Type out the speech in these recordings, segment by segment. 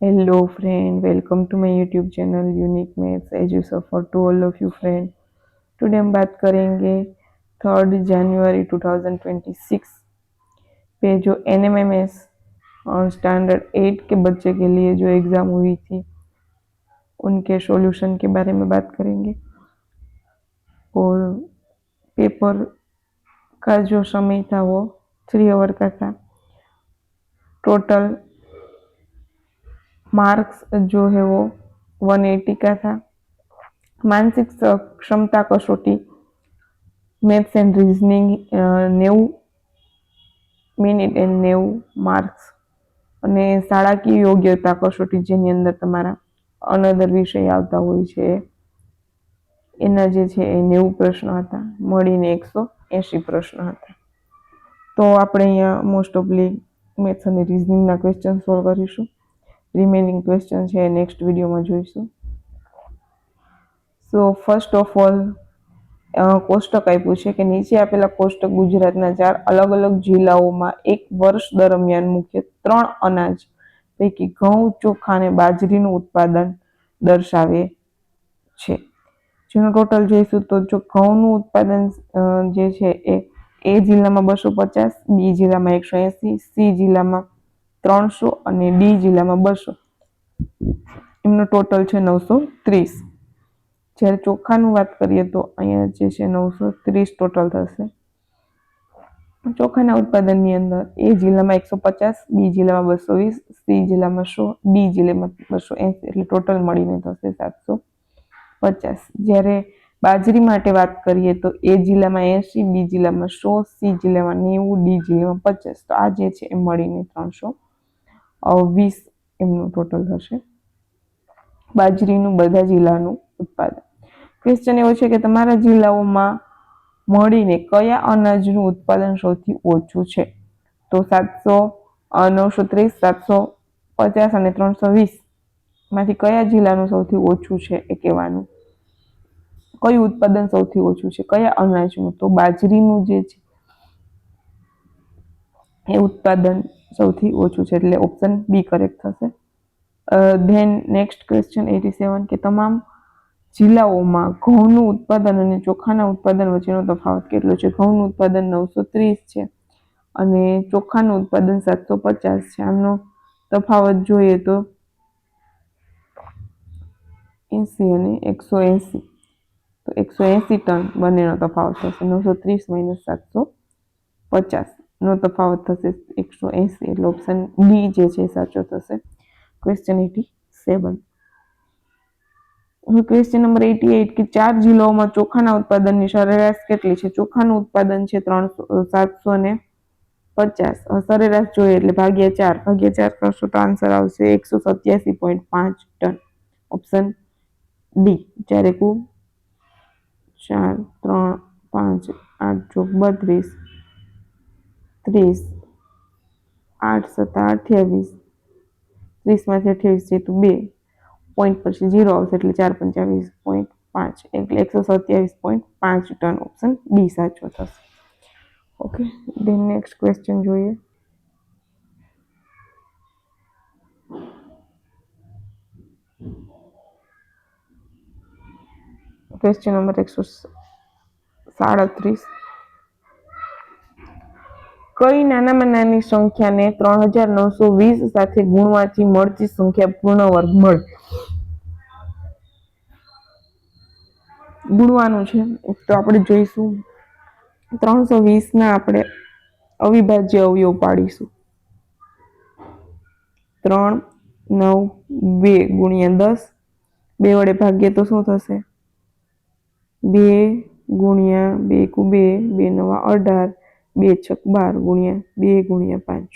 Hello friend, welcome to my YouTube channel Unique Maths as you suffer to all of you friend. Today हम बात करेंगे 3rd जनवरी 2026 पे जो NMMS और standard 8 के बच्चे के लिए जो एग्ज़ाम हुई थी उनके सॉल्यूशन के बारे में बात करेंगे। और पेपर का जो समय था वो 3 आवर का था। टोटल मार्क्स जो है वो 180 का था। मानसिक क्षमता कसोटी maths and reasoning 90 minute and 90 marks અને શાળાકીય યોગ્યતા કસોટી જેની અંદર તમારા અનધર વિષય આવતા હોય છે એના જે છે એ 90 પ્રશ્ન હતા, મળીને 180 પ્રશ્ન હતા। તો આપણે અહીંયા મોસ્ટ ઓફલી મેથ્સ અને રિઝનિંગના ક્વેશ્ચન સોલ્વ કરીશું। રિમેનિંગ ક્વેશ્ચન છે નેક્સ્ટ વિડીયોમાં જોઈશું। સો ફર્સ્ટ ઓફ ઓલ કોષ્ટક આપ્યું છે કે નીચે આપેલા કોષ્ટક ગુજરાતના 4 અલગ અલગ જિલ્લાઓમાં એક વર્ષ દરમિયાન મુખ્ય 3 અનાજ પૈકી ઘઉં, ચોખા અને બાજરીનું ઉત્પાદન દર્શાવે છે। જેનો ટોટલ જોઈશું તો જો ઘઉંનું ઉત્પાદન જે છે એ જિલ્લામાં 250, બી જિલ્લામાં 180, સી જિલ્લામાં 300 અને ડી જિલ્લામાં 200, એમનો ટોટલ છે 930। જ્યારે ચોખાનું વાત કરીએ તો અહીંયા જે છે 930 ટોટલ થશે। ચોખાના ઉત્પાદનની અંદર એ જિલ્લામાં 150, બી જિલ્લામાં 220, સી જિલ્લામાં 100, ડી જિલ્લામાં 280, એટલે ટોટલ મળીને થશે 750। જ્યારે બાજરી માટે વાત કરીએ તો એ જિલ્લામાં 80, બી જિલ્લામાં 100, સી જિલ્લામાં 90, ડી જિલ્લામાં 50, તો આ જે છે એ મળીને 320 એમનું ટોટલ થશે બાજરીનું બધા જિલ્લાનું ઉત્પાદન। ક્વેશ્ચન એવો છે કે તમારા જિલ્લાઓમાં મળીને કયા અનાજનું ઉત્પાદન સૌથી ઓછું છે? તો 930, 750 અને 320 માંથી કયા જિલ્લાનું સૌથી ઓછું છે એ કહેવાનું। કયું ઉત્પાદન સૌથી ઓછું છે, કયા અનાજનું? તો બાજરીનું જે છે એ ઉત્પાદન સૌથી ઓછું છે, એટલે ઓપ્શન બી કરેક્ટ થશે। ધેન નેક્સ્ટ ક્વેશ્ચન 87 કે તમામ જિલ્લાઓમાં ઘઉંનું ઉત્પાદન અને ચોખાના ઉત્પાદન વચ્ચેનો તફાવત કેટલો છે? ઘઉંનું ઉત્પાદન 930 છે અને ચોખાનું ઉત્પાદન 750 છે। આમનો તફાવત જોઈએ તો 80 અને 180, તો 180 ટન બંનેનો તફાવત થશે। 930 - 750 નો તફાવત થશે 180, એટલે ઓપ્શન ડી જે છે સાચો થશે। ક્વેશ્ચન 87। ક્વેશ્ચન નંબર 88 કે 4 જિલ્લાઓમાં ચોખાના ઉત્પાદનની સરેરાશ કેટલી છે? ચોખાનું ઉત્પાદન છે 750, સરેરાશ જોઈએ એટલે ભાગ્યા 4 કરશો તો આન્સર આવશે 187.5 ટન, ઓપ્શન ડી। જ્યારે કુલ 4, 3, 5, 8 ચોક 32, 30, 8 7 28, 30 માંથી 28 છે તો 2 પોઈન્ટ પછી 0 આવશે એટલે 425.5, એટલે 127.5 ટન, ઓપ્શન ડી સાચો થશે। ઓકે, ધેન નેક્સ્ટ ક્વેશ્ચન જોઈએ। Question number 137। કઈ નાનામાં નાની સંખ્યાને 3920 સાથે ગુણવાથી મળતી સંખ્યા પૂર્ણ વર્ગ મળે? ગુણવાનું છે તો આપણે જોઈશું 320 ના આપણે અવિભાજ્ય અવયવ પાડીશું। 3, 9, 2 ગુણ્યા 10, 2 વડે ભાગીએ તો શું થશે? 2 ગુણ્યા 2 × 2, 2 × 9 = 18, 2 × 6 = 12 ગુણ્યા 2 ગુણ્યા 5,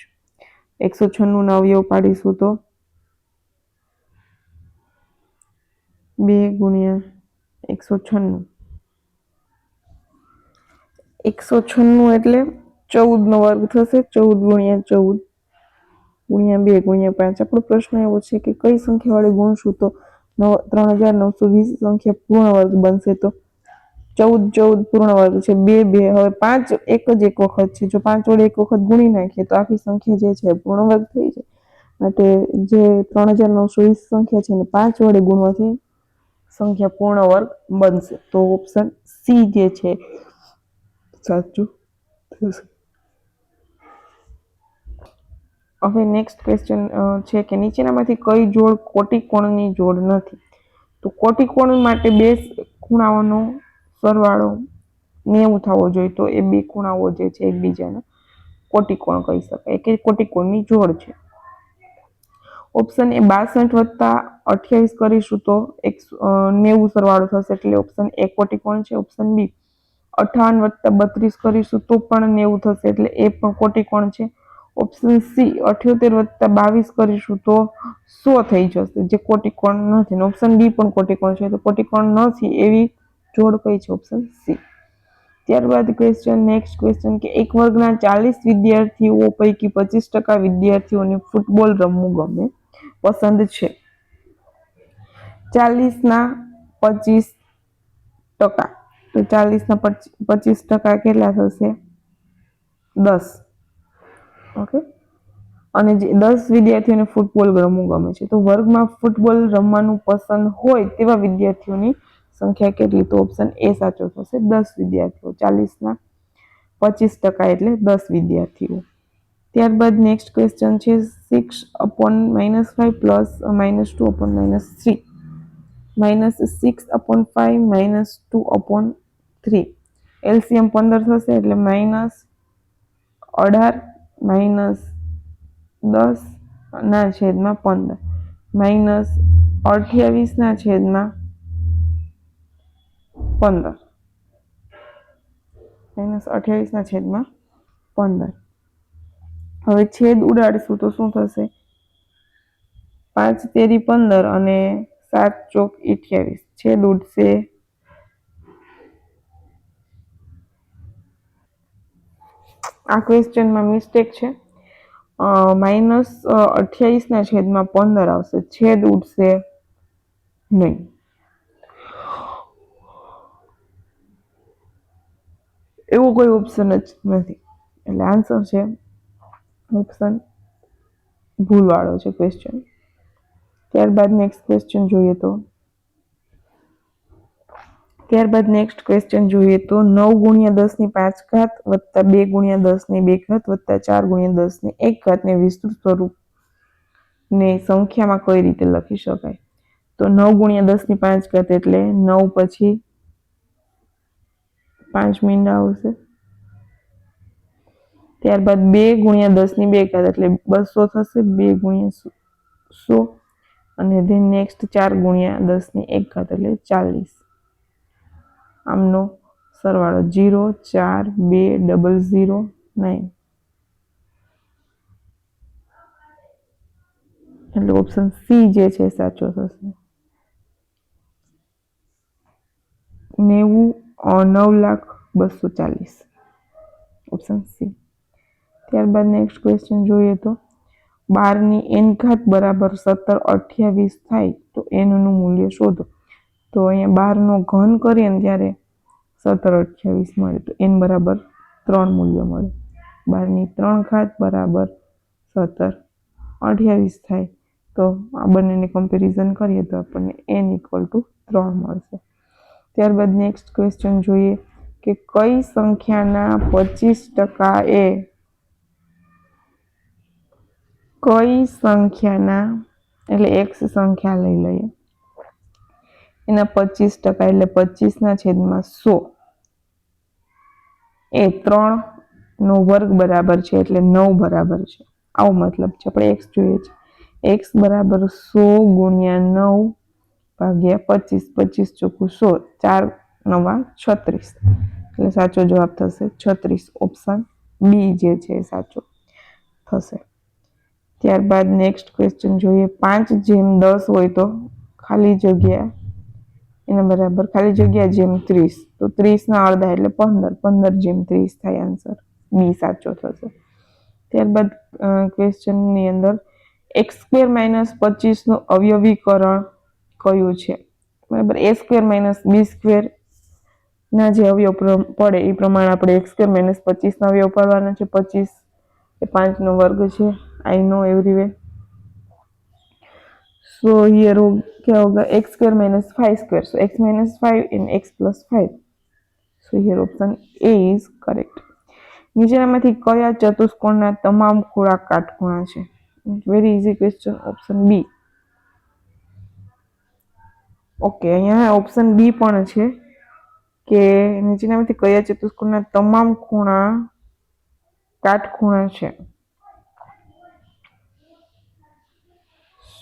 196 ના અવયવ પાડીશું તો 2 ગુણ્યા 196, 196 એટલે 14 નો વર્ગ થશે। 14 ગુણ્યા 14 ગુણ્યા 2 ગુણ્યા 5। આપણો પ્રશ્ન એવો છે કે કઈ સંખ્યા વડે ગુણશું તો 3920 સંખ્યા પૂર્ણ વર્ગ બનશે? તો 14 પૂર્ણ વર્ગ છે, 2 2, હવે 5 એક જ એક વખત છે, જો 5 વડે એક વખત ગુણી નાખીએ તો આખી સંખ્યા જે છે પૂર્ણ વર્ગ થઈ જાય। માટે જે 3920 સંખ્યા છે એને 5 વડે ગુણવાથી સંખ્યા પૂર્ણ વર્ગ બનશે. તો ઓપ્શન સી જે છે સાચું થશે. હવે નેક્સ્ટ ક્વેશ્ચન છે કે નીચેનામાંથી કઈ જોડ કોટિકોણની જોડ નથી? તો કોટિકોણ માટે બે ખૂણાઓનો સરવાળો 90 થવો જોઈએ. તો એ બે ખૂણાઓ જે છે એકબીજાના કોટિકોણ કહી શકાય કે કોટિકોણની જોડ છે. ઓપ્શન એ 62 વત્તા 28 કરીશું તો 90 સરવાળો થશે એટલે ઓપ્શન એ કોટિકોણ છે. ઓપ્શન બી 58 વત્તા 32 કરીશું તો પણ 90 થશે એટલે એ પણ કોટિકોણ છે. ઓપ્શન સી 78 વત્તા 22 કરીશું તો 100 થઈ જશે જે કોટિકોણ નથી. ઓપ્શન ડી પણ કોટિકોણ છે. તો કોટિકોણ નથી એવી જોડ કઈ છે? Option C. ત્યારબાદ નેક્સ્ટ ક્વેશ્ચન કે એક વર્ગના 40 વિદ્યાર્થીઓ પૈકી 25% વિદ્યાર્થીઓને ફૂટબોલ રમવું ગમે પસંદ છે. 40 ના 25%. તો 40 ના 25% કેટલા થશે? 10. ઓકે. અને જે 10 વિદ્યાર્થીઓને ફૂટબોલ રમવું ગમે છે. તો વર્ગમાં ફૂટબોલ રમવાનું પસંદ હોય તેવા વિદ્યાર્થીઓની સંખ્યા કેટલી? તો ઓપ્શન એ સાચો થશે 10 વિદ્યાર્થીઓ. 40 ના 25% એટલે 10 વિદ્યાર્થીઓ. ત્યારબાદ નેક્સ્ટ ક્વેશ્ચન છે 6/-5 પ્લસ -2/-3 -6/5 -2/3 એલસીએમ 15 થશે એટલે -18 -10 ના છેદમાં 15 -28 ના છેદમાં 15 -28 ના છેદમાં 15. હવે છેદ ઉડાડશું તો શું થશે? 5 તેરી 15 અને 7 ચોક 28 છેદ ઉડશે. આ ક્વેશ્ચનમાં મિસ્ટેક છે. -28 ના છેદમાં 15 આવશે. છેદ ઉડશે નહીં. એવો કોઈ ઓપ્શન જ નથી એટલે આન્સર છે ઓપ્શન ભૂલવાળો છે ક્વેશ્ચન. ત્યારબાદ નેક્સ્ટ ક્વેશ્ચન જોઈએ તો 9 × 10⁵ વત્તા 2 × 10⁵ વત્તા 4 × 10⁴ ને વિસ્તૃત સ્વરૂપને સંખ્યામાં કઈ રીતે લખી શકાય? તો 9 × 10⁵ એટલે 9 પછી 5 મીંડા આવશે. ત્યારબાદ 2 × 10⁵ એટલે 200 થશે. 2 × 100 અને નેક્સ્ટ 4 × 10⁴ એટલે 40. આમનો સરવાળો 0 4 2 0 9 એટલે ઓપ્શન સી જે છે સાચો થશે. 9,02,40 ઓપ્શન સી. ત્યારબાદ નેક્સ્ટ ક્વેશ્ચન જોઈએ તો 12 બરાબર 17 28 થાય તો n નું મૂલ્ય શોધો. તો અહીંયા 12 નો ઘન કરીએ ને ત્યારે 17 28 મળે તો n બરાબર 3 મૂલ્ય મળે. 12 બરાબર 17 28 થાય તો આ બંનેને કમ્પેરિઝન કરીએ તો આપણને n = 3 મળશે. ત્યારબાદ નેક્સ્ટ ક્વેશ્ચન જોઈએ કે કઈ સંખ્યાના 25% એ કઈ સંખ્યાના એટલે x સંખ્યા લઈ લઈએ એના 25% એટલે 25 ના છેદમાં 100 એ 3 નો વર્ગ બરાબર છે એટલે 9 બરાબર છે. આવો મતલબ છે. આપણે x જોઈએ છે. x બરાબર 100 × 9 ભાગ્યા 25 25 ચોખ્ખું 100 4 9 36 એટલે સાચો જવાબ થશે 36. ઓપ્શન બી જે છે સાચો થશે. ત્યારબાદ નેક્સ્ટ ક્વેશ્ચન જોઈએ 5/10 હોય તો ખાલી જગ્યા એના બરાબર ખાલી જગ્યા જેમ 30 તો 30 ના અડધા એટલે 15 15/30 થાય. આન્સર બી સાચો થશે. ત્યારબાદ ક્વેશ્ચનની અંદર x² - 25 નું અવયવીકરણ કયું છે? બરાબર a² - b² ના જે અવયવ પડે એ પ્રમાણે આપણે x² - 25 ના અવયવ પાડવાના છે. 25 એ 5 નો વર્ગ છે. આઈ નો એવરીવે. सो हियर क्या होगा x square minus 5 square, so x minus 5 and x plus 5. So here option A is correct. નીચેનામાંથી કયા ચતુષ્કોણના તમામ ખૂણા કાટખૂણા છે? Very easy question. Option B. Okay, અહીંયા ઓપ્શન બી પણ છે કે નીચેનામાંથી કયા ચતુષ્કોણના તમામ ખૂણા કાટખૂણા છે?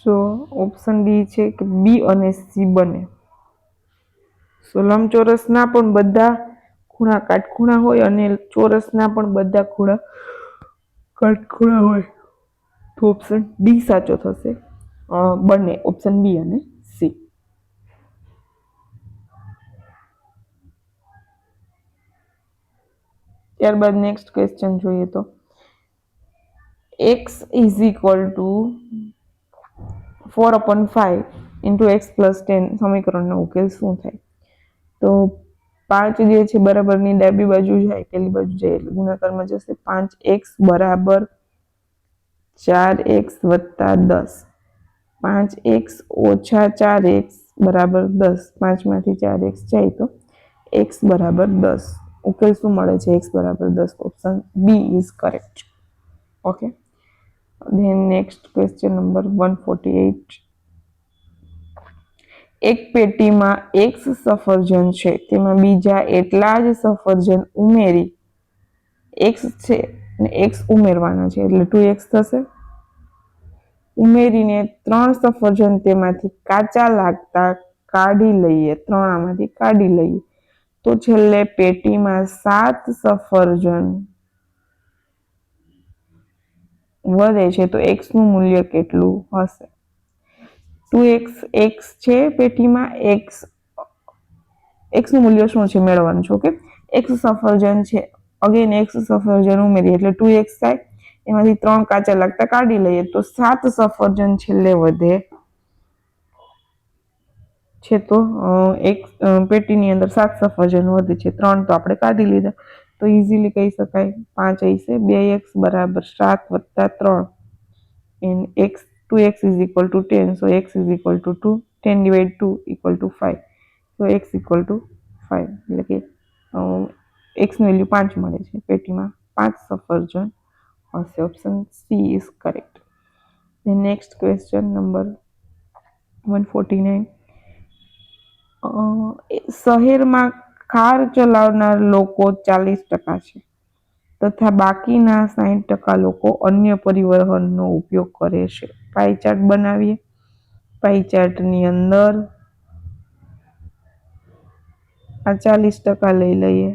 સો ઓપ્શન ડી છે કે બી અને સી બને. સો લંબચોરસના પણ બધા ખૂણા કાટખૂણા હોય અને ચોરસના પણ બધા ખૂણા કાટખૂણા હોય, તો ઓપ્શન ડી સાચો થશે. બંને ઓપ્શન બી અને સી. ત્યારબાદ નેક્સ્ટ ક્વેશ્ચન જોઈએ તો x is equal to 4/5 into x plus 10 સમીકરણનો ઉકેલ શું થાય? તો 5 જે છે બરાબરની ડાબી બાજુ જાય, પેલી બાજુ જાય એટલે ગુણાકારમાં જશે. 5x બરાબર 4x વત્તા 10. 5x ઓછા 4x બરાબર 10. 5 માંથી 4x જાય તો x બરાબર 10. ઉકેલ શું મળે છે? x બરાબર 10. Option B is correct. Okay, then next question number 148. એક પેટીમાં x સફરજન છે, તેમાં બીજા એટલા જ સફરજન ઉમેરી x છે અને x ઉમેરવાના છે એટલે 2x થશે. ઉમેરીને 3 સફરજન તેમાંથી કાચા લાગતા કાઢી લઈએ, 3 આમાંથી કાઢી લઈએ તો છેલ્લે પેટીમાં 7 સફરજન વધે છે તો x નું મૂલ્ય કેટલું હશે? 2x x છે પેટીમાં, x નું મૂલ્ય શું છે મેળવવાનું છે. ઓકે, x સફરજન છે, અગેન x સફરજન ઉમેરીએ એટલે 2x થાય. એમાંથી 3 કાચા લાગતા કાઢી લઈએ તો 7 સફરજન છેલ્લે વધે છે. તો એક પેટીની અંદર 7 સફરજન વધે છે, 3 તો આપણે કાઢી લીધા, તો ઇઝીલી કહી શકાય 5 હશે. 2x બરાબર 7 વત્તા 3 and x 2x is equal to 10. So x is equal to 2. 10 divide 2 equal to 5. તો x ઇક્વલ ટુ 5 એટલે કે x ની વેલ્યુ 5 મળે છે. પેટીમાં 5 સફરજન હશે. Option she is correct. Next question number 149. શહેરમાં કાર ચલાવનાર લોકો 40% છે તથા બાકીના 60% લોકો અન્ય પરિવહનનો ઉપયોગ કરે છે. પાઈ ચાર્ટ બનાવીએ. પાઈ ચાર્ટની અંદર આ 40% લઈ લઈએ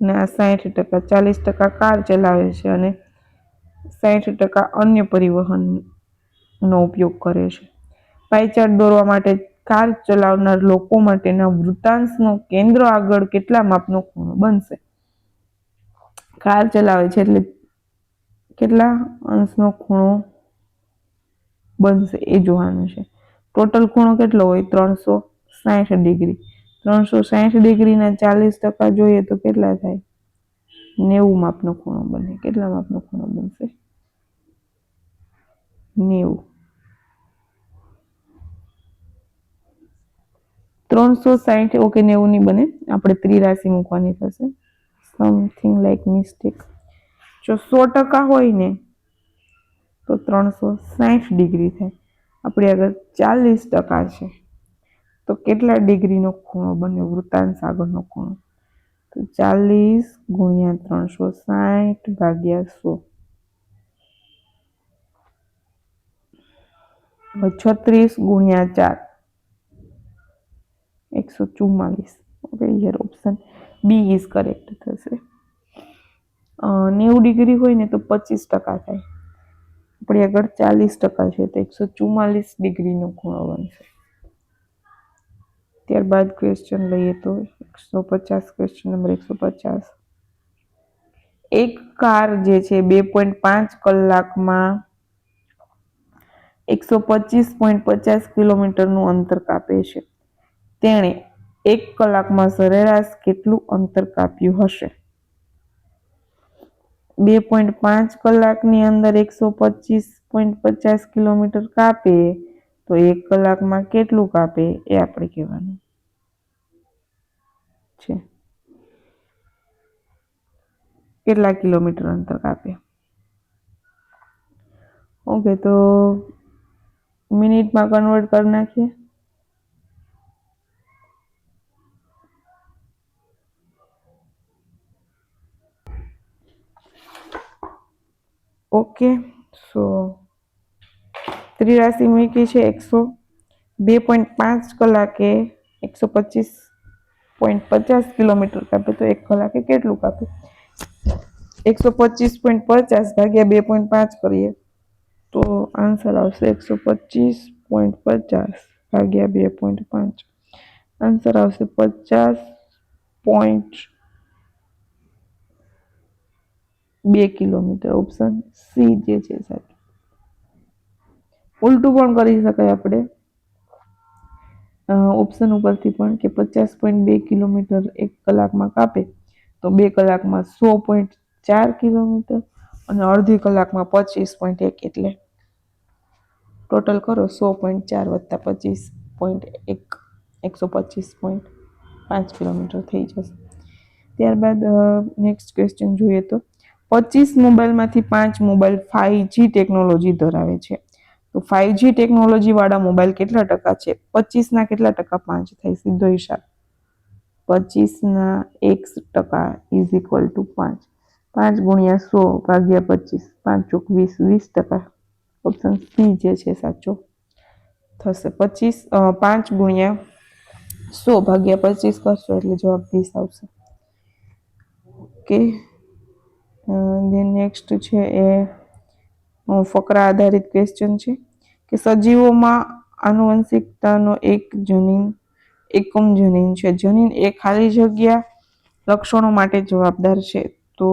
અને આ 60%. 40% કાર ચલાવે છે અને 60% અન્ય પરિવહનનો ઉપયોગ કરે છે. પાઈ ચાર્ટ દોરવા માટે કાર ચલાવનાર લોકો માટેના વૃત્તાંશનો કેન્દ્ર આગળ કેટલા માપનો ખૂણો બનશે? કાર ચલાવે છે એટલે કેટલા અંશનો ખૂણો બનશે એ જોવાનું છે. ટોટલ ખૂણો કેટલો હોય? 360 ડિગ્રી. 360 ડિગ્રીના 40% જોઈએ તો કેટલા થાય? 90 માપનો ખૂણો બને. કેટલા માપનો ખૂણો બનશે? 90. 360 ઓકે 90 ની બને, આપણે ત્રિરાશી મૂકવાની થશે. Something like mistake. જો 100% હોય ને તો 360 ડિગ્રી થાય. આપણે આગળ 40% છે તો કેટલા ડિગ્રીનો ખૂણો બને? વૃત્તાંશ આગળનો ખૂણો તો 40 ગુણ્યા 360 ભાગ્યા 100. 36 ગુણ્યા 4 144. Okay, here option B is correct થશે. 90 ડિગ્રી હોય ને તો 25% થાય. આપણે આગળ 40% છે તો 144 ડિગ્રીનો ખૂણો બનશે. ત્યારબાદ ક્વેશ્ચન લઈએ તો 150. Question number 150. એક કાર જે છે 2.5 કલાકમાં 125.50 કિલોમીટરનું અંતર કાપે છે. તેણે 1 કલાકમાં સરેરાશ કેટલું અંતર કાપ્યું હશે? 2.5 કલાકની અંદર 125.50 કિલોમીટર કાપે તો તો 1 કલાકમાં કેટલું કાપે એ આપણે કહેવાનું છે. કેટલા કિલોમીટર અંતર કાપે. ઓકે, તો મિનિટમાં કન્વર્ટ કરી નાખીએ. ઓકે, સો ત્રિરાશી મૂકી છે 2.5 કલાકે 125.50 કિલોમીટર કાપે, તો 1 કલાકે કેટલું કાપે. 125.50 ભાગ્યા 2.5 કરીએ તો આન્સર આવશે 125.50 ભાગ્યા 2.5. આન્સર આવશે 50.2 કિલોમીટર. ઓપ્શન સી જે છે સાચું. ઉલટું પણ કરી શકાય આપણે ઓપ્શન ઉપરથી પણ કે 50.2 કિલોમીટર 1 કલાકમાં કાપે તો 2 કલાકમાં 100.4 કિલોમીટર અને અડધી કલાકમાં 25.1, એટલે ટોટલ કરો 100.4 વત્તા 25.1 125.5 કિલોમીટર થઈ જશે. ત્યારબાદ નેક્સ્ટ ક્વેશ્ચન જોઈએ તો 25 મોબાઈલમાંથી 5 મોબાઈલ 5G ટેકનોલોજી ધરાવે છે. તો 5G ટેકનોલોજી વાળા મોબાઈલ કેટલા ટકા છે. 25 ના કેટલા ટકા 5 થાય, સીધો હિસાબ. 25 ના 1% ઇઝ ઇક્વલ ટુ 5. 5 ગુણ્યા 100 ભાગ્યા 25, 5 ચોક 20%. ઓપ્શન સી જે છે સાચો થશે. 5 ગુણ્યા 100 ભાગ્યા 25 કરશો એટલે જવાબ 20 આવશે. ઓકે, નેક્સ્ટ છે એ ફકરા આધારિત ક્વેશ્ચન છે કે સજીવોમાં આનુવંશિકતાનો એકમ જનીન છે. જનીન એ ખાલી જગ્યા લક્ષણો માટે જવાબદાર છે. તો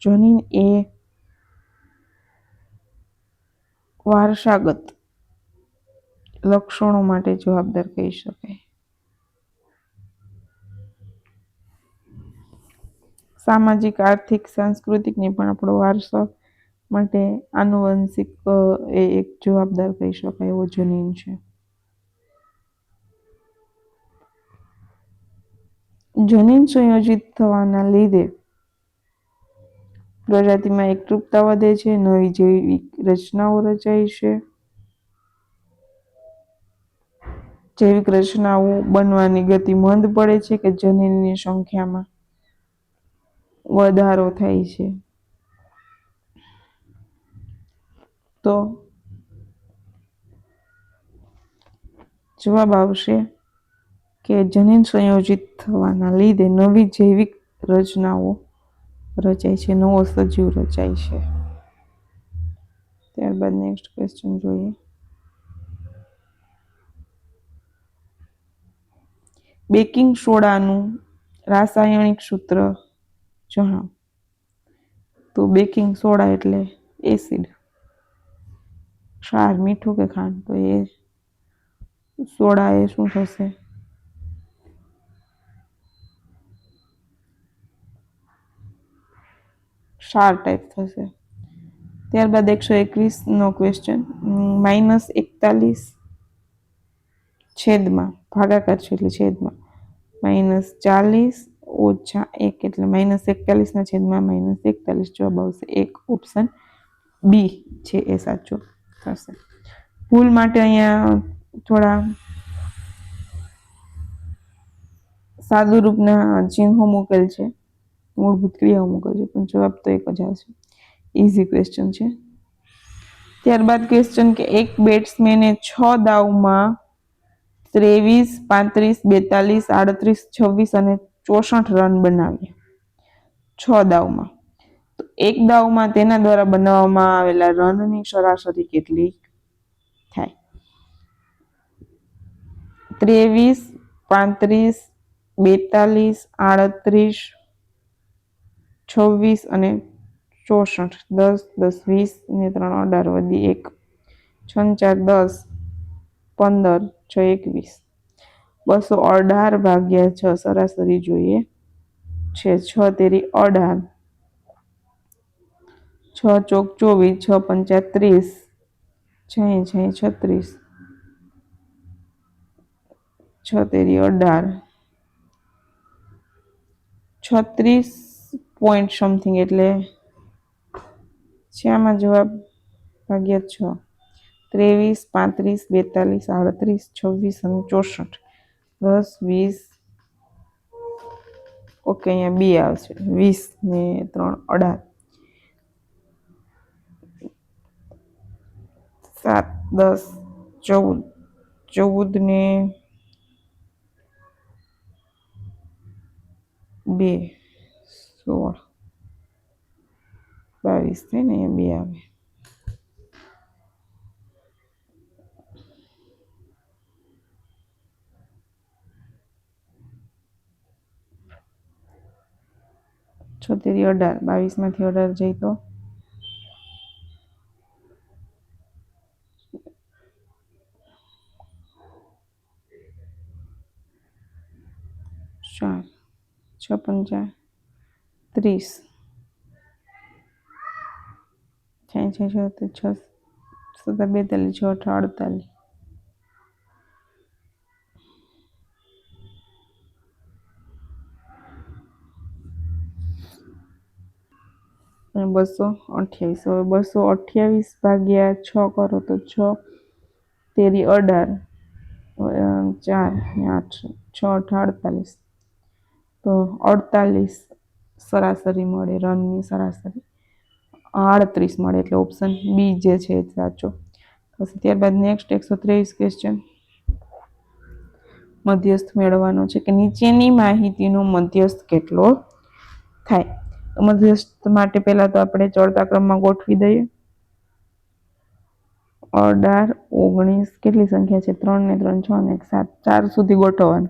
જનીન એ વારસાગત લક્ષણો માટે જવાબદાર કહી શકાય. સામાજિક, આર્થિક, સાંસ્કૃતિક ને પણ આપણો વારસો માટે આનુવંશિક એ એક જવાબદાર કહી શકાય એવો જનીન છે. જનીન સંયોજિત થવાના લીધે પ્રજાતિમાં એકરૂપતા વધે છે, નવી જૈવિક રચનાઓ રચાય છે. જૈવિક રચનાઓ બનવાની ગતિ મંદ પડે છે કે જનીનની સંખ્યામાં વધારો થાય છે. તો જવાબ આવશે કે જનીન સંયોજિત થવાના લીધે નવી જૈવિક રચનાઓ રચાય છે, નવો સજીવ રચાય છે. ત્યારબાદ નેક્સ્ટ ક્વેશ્ચન જોઈએ. બેકિંગ સોડાનું રાસાયણિક સૂત્ર જણાવો. તો બેકિંગ સોડા એટલે એસિડ, ક્ષાર, મીઠું કે ખાંડ. તો એ સોડા એ શું થશે, ક્ષાર ટાઈપ થશે. ત્યારબાદ 121 નો ક્વેશ્ચન, -41 છેદમાં ભાગાકાર છે એટલે છેદમાં -40 ઓછા 1 એટલે -41 ના છેદમાં -41. જવાબ આવશે 1. ઓપ્શન બી છે એ સાચો થશે. ભૂલ માટે અહીંયા થોડા સાદું રૂપના ચિહ્નો મૂકેલ છે, મૂળભૂત ક્રિયાઓ મૂકેલ છે, પણ જવાબ તો એક જ આવશે. ઇઝી ક્વેશ્ચન છે. ત્યારબાદ ક્વેશ્ચન કે એક બેટ્સમેને 6 દાવમાં 23, 35, 42, 38, 26 અને 64 રન બનાવ્યા. 6 દાવમાં. તો એક દાવમાં તેના દ્વારા બનાવવામાં આવેલા રનની સરાસરી કેટલી થાય. 23, 35, 42, 38, 26 અને 64. 10, 10, 20 ને 3, 18 વધી 1, 6, 4, 10, 15, 6, 21. 218 ભાગ્યા 6 સરાસરી જોઈએ છે. 6 તેરી 18, 6 ચોક 24, 6 પંચા 30, 6 36. 6 તેરી 18, 36 પોઈન્ટ સમથિંગ એટલે છે આમાં જવાબ ભાગ્યા 6, 23, 35, 42, 38, 26 અને 64, 10, 20. ઓકે, અહીંયા 2 આવશે, 20 ને 3 18, 7, 10, 14, 14 ને 2 16, 22 થાય ને, અહીંયા 2 આવે. છોતેરી 18, 22 માંથી 18 જાય તો 4, 6 પંચા 30, 6 6 6 7 42, 6 8 48, અને 228. હવે 228 ભાગ્યા 6 કરો તો 6 તેરી 18, 4 ને 8, 6 8 48, તો 48 સરાસરી મળે, રનની સરાસરી 38 મળે, એટલે ઓપ્શન બી જે છે એ સાચો થશે. ત્યારબાદ નેક્સ્ટ 123 ક્વેશ્ચન મધ્યસ્થ મેળવવાનો છે કે નીચેની માહિતીનો મધ્યસ્થ કેટલો થાય. મધ્યસ્થ માટે પહેલા તો આપણે ચડતા ક્રમમાં ગોઠવી દઈએ. 18, 19 કેટલી સંખ્યા છે? 3 ને 3 6 ને 1 7, 4 સુધી ગોઠવવાનું,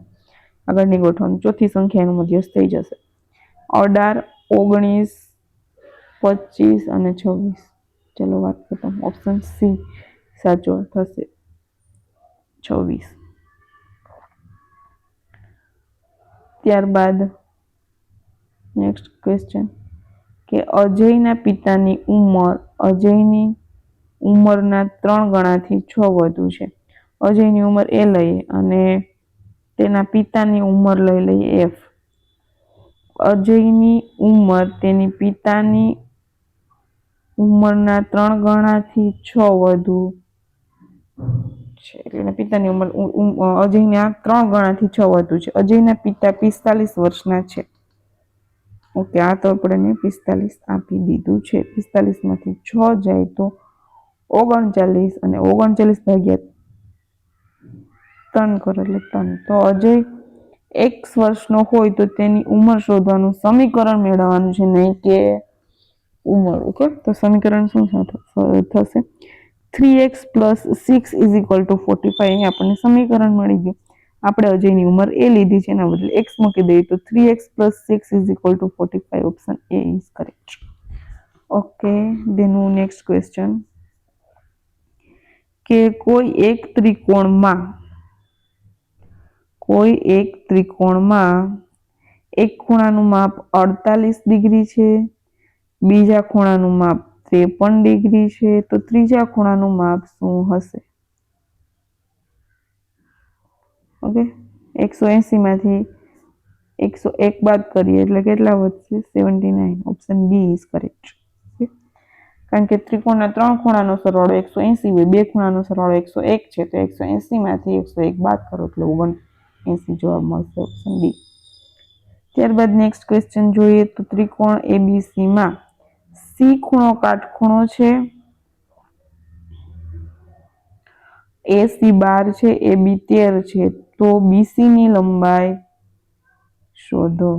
આગળ નહીં ગોઠવવાનું. ચોથી સંખ્યાનો મધ્યસ્થ થઈ જશે. 18, 19, 25 અને 26. ચલો વાત ખતમ. ઓપ્શન સી સાચો થશે, 26. ત્યારબાદ નેક્સ્ટ ક્વેશ્ચન કે અજયના પિતાની ઉંમર અજયની ઉંમરના 3 ગણાથી 6 વધુ છે. અજયની ઉંમર એ લઈએ અને તેના પિતાની ઉંમર લઈ લઈએ એફ. અજયની ઉંમર તેની પિતાની ઉંમરના 3 ગણાથી 6 વધુ છે. એટલે પિતાની ઉંમર અજયના 3 ગણાથી 6 વધુ છે. અજયના પિતા 45 વર્ષના છે. ઓકે, આ તો આપણે 45 આપી દીધું છે. 45 માંથી 6 જાય તો 39, અને 39 ભાગ્યા 3 કરો એટલે 3. તો અજય x વર્ષનો હોય તો તેની ઉંમર શોધવાનું સમીકરણ મેળવવાનું છે, નહીં કે ઉંમર. ઓકે, તો સમીકરણ શું થશે? 3x + 6 = 45. અહીં આપણને સમીકરણ મળી ગયું. આપણે અજયની ઉંમર એ લીધી છે, એના બદલે x મૂકી દઈએ તો 3x + 6 = 45. Option A is correct. Okay, દેનું નેક્સ્ટ ક્વેશ્ચન કે કોઈ એક ત્રિકોણમાં એક ખૂણાનું માપ 48 ડિગ્રી છે, બીજા ખૂણાનું માપ 53 ડિગ્રી છે, તો ત્રીજા ખૂણાનું માપ શું હશે? ઓકે, 180 માંથી 101 બાદ કરીએ એટલે કેટલા વધશે? 79. Option B is correct. કારણ કે ત્રિકોણના 3 ખૂણાનો સરવાળો 180 હોય, 2 ખૂણાનો સરવાળો 101 છે, તો 180 માંથી 101 બાદ કરો એટલે 79 જવાબ મળશે. Option D. ત્યારબાદ નેક્સ્ટ ક્વેશ્ચન જોઈએ તો ત્રિકોણ એબીસીમાં સી ખૂણો કાટખૂણો છે, એસી 12 છે, એબી 13 છે, તો બીસી ની લંબાઈ શોધો.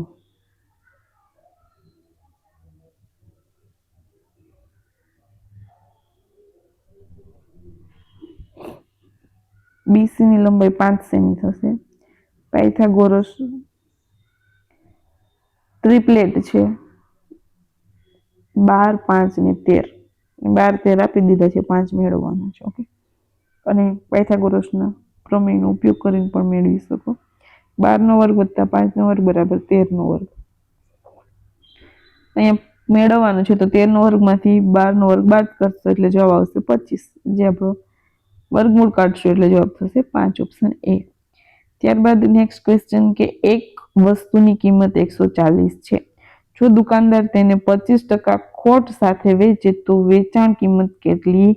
બીસી ની લંબાઈ 5 સેમી થશે. પાયથાગોરસ ટ્રિપલેટ છે, 12, 5 ને 13. 12 13 આપી દીધા છે, 5 મેળવવાના છે. ઓકે, અને પાયથાગોરસના પ્રમેયનો ઉપયોગ કરીને પણ મેળવી શકો. 12 નો વર્ગ વત્તા 5 નો વર્ગ બરાબર 13 નો વર્ગ. અહીંયા મેળવવાનું છે તો 13 નો વર્ગમાંથી 12 નો વર્ગ બાદ કરશો એટલે જવાબ આવશે 25. જે આપણો વર્ગમૂળ કાઢશો એટલે જવાબ થશે 5. Option A. ત્યારબાદ નેક્સ્ટ ક્વેશ્ચન કે એક વસ્તુની કિંમત 140 છે. જો દુકાનદાર તેને 25% ખોટ સાથે વેચે તો વેચાણ કિંમત કેટલી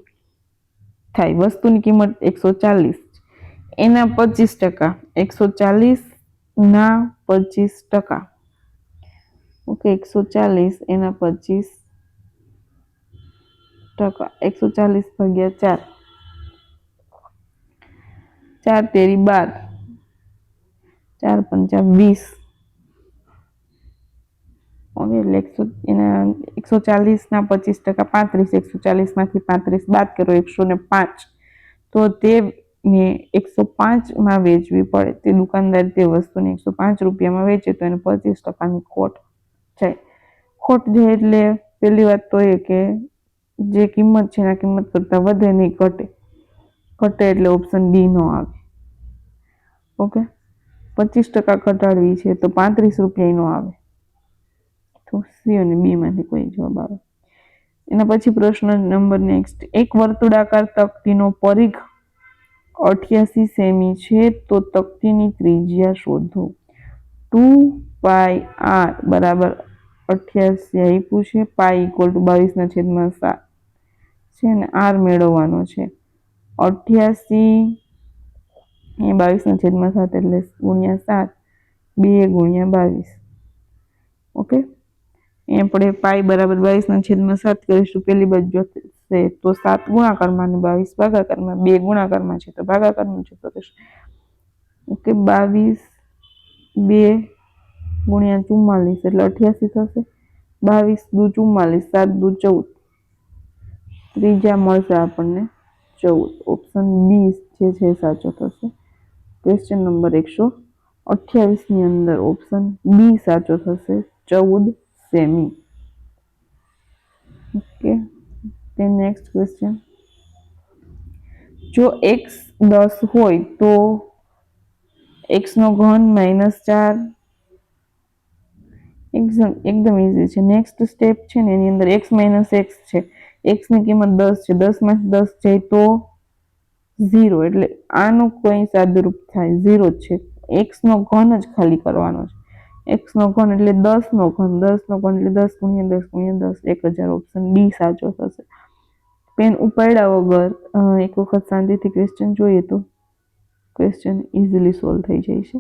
થાય? વસ્તુની કિંમત 140, એના 25%, 140 ના 25%. ઓકે, 140 એના 25%, 140 ભાગ્યા 4, 4 તેરી 12, 4 પંચા 20. ઓકે, એટલે 140 ના 25%, 35. 140 માંથી 35 બાદ કરો, 105. તો તે 105 વેચવી પડે. તે દુકાનદાર તે વસ્તુને 105 રૂપિયામાં વેચે તો એને 25%ની ખોટ જાય. ખોટ જાય એટલે પહેલી વાત તો એ કે જે કિંમત છે એના કિંમત કરતાં વધે નહીં, ઘટે. ઘટે એટલે ઓપ્શન ડી નો આવે. ઓકે, 25% ઘટાડવી છે તો 35 રૂપિયા નો આવે. તો સી અને બી માંથી કોઈ જવાબ આવે. એના પછી પ્રશ્ન નંબર નેક્સ્ટ. એક વર્તુળાકાર તકતીનો પરિઘ 88 સેમી છે તો તકતીની ત્રિજ્યા શોધો. 2πr બરાબર 88 આપ્યું છે. પાઈ = 22/7 છે ને આર મેળવવાનો છે. 88 એ 22/7 એટલે ગુણ્યા 7, 2 ગુણ્યા 22. ઓકે, આપણે પાઈ બરાબર 22/7 કરીશું. પહેલી બાજુ જશે તો 7 ગુણાકારમાં અને 22 ભાગાકારમાં. 2 ગુણાકારમાં છે તો ભાગાકારમાં છે તો ઓકે, 22 2 ગુણ્યા 44 એટલે 88 થશે. 22 દુ 44, 7 દુ 14, ત્રીજા મળશે આપણને 14. ઓપ્શન બી જે છે સાચો થશે. ક્વેશ્ચન નંબર 128 ની અંદર ઓપ્શન બી સાચો થશે, 14 semi. Okay, then next question. જો x 10 હોય તો x નો ઘન -4. એકદમ ઈઝી છે. નેક્સ્ટ સ્ટેપ છે ને એની અંદર x - x છે. x ની કિંમત 10 છે. 10 માંથી 10 જાય તો 0, એટલે આનું કોઈ સાદુરૂપ થાય 0 જ છે. x નો ઘન જ ખાલી કરવાનો છે. x નો ઘન એટલે 10 નો ઘન. 10 નો ઘન એટલે 10 ગુણ્યા 10 ગુણ્યા 10, 1000. ઓપ્શન બી સાચો થશે. પેન ઉપાડ્યા વગર એક વખત શાંતિથી ક્વેશ્ચન જોઈએ તો ક્વેશ્ચન ઇઝીલી સોલ્વ થઈ જાય છે.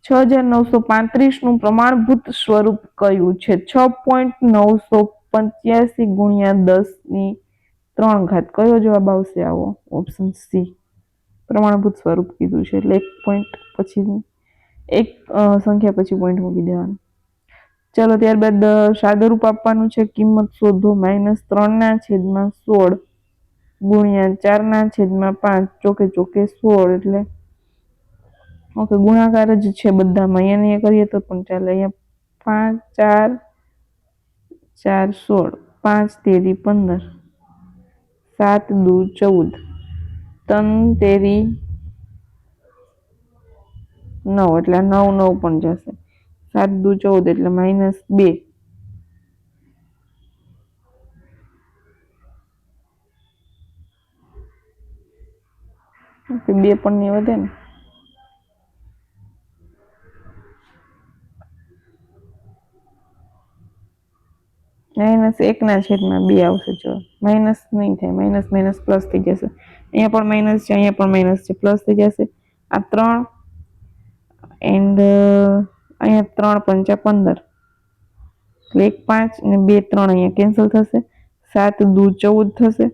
6935 નું પ્રમાણભૂત સ્વરૂપ કયું છે? 6.985 ગુણ્યા 10⁻³ કયો જવાબ આવશે આવો? Option C. પ્રમાણભૂત સ્વરૂપ કીધું છે એટલે એક પોઈન્ટ પછી એક સંખ્યા પછી પોઈન્ટ મૂકી દેવાનું. ચલો, ત્યારબાદ સાદુરૂપ આપવાનું છે. કિંમત શોધો. -3/16 ગુણ્યા 4/5 ચોકે ચોકે 16 એટલે ઓકે, ગુણાકાર જ છે બધામાં. અહીંયા કરીએ તો પણ ચાલે. અહીંયા 5 4 4 16, 5 તેરી 15, 7 દુ 14, 3 તેરી 9 એટલે 9 9 પણ જશે. 7 દુ 14 એટલે -2. ઓકે, 2 પણ નહીં વધે ને. -1/2 આવશે. જો માઇનસ નહીં થાય, માઇનસ પ્લસ થઈ જશે. અહીંયા પણ માઇનસ છે, અહીંયા પણ માઇનસ છે, પ્લસ થઈ જશે. આ 3 એન્ડ અહીંયા 3 પંચા 15 એટલે 1 5 અને 2 3 અહીંયા કેન્સલ થશે. 7 દુ 14 થશે,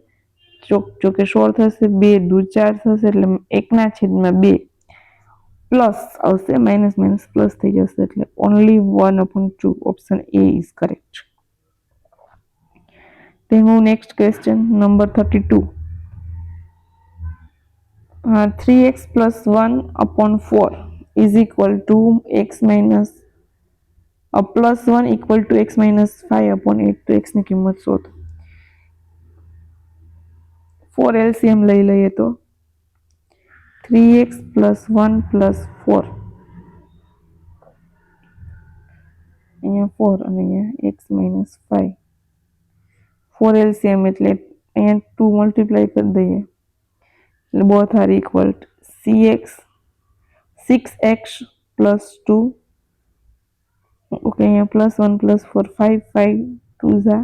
ચોકે 16 થશે, 2 દુ 4 થશે એટલે 1/2 પ્લસ આવશે. માઇનસ પ્લસ થઈ જશે એટલે only 1/2. Option A is correct. Then move next question number 32. 3x plus 1/4 is equal to x minus plus 1 equal to x minus 5/8. તો x ની કિંમત શોધો. 4 LCM લઈ લઈએ તો 3x plus 1 plus 4, અહીંયા 4 અને અહીંયા x minus 5. 4 LCM એટલે અહીંયા 2 મલ્ટીપ્લાય કરી દઈએ એટલે both are equal. cx 6x plus 2, okay, અહીંયા +1 +4 5 5 2 Jha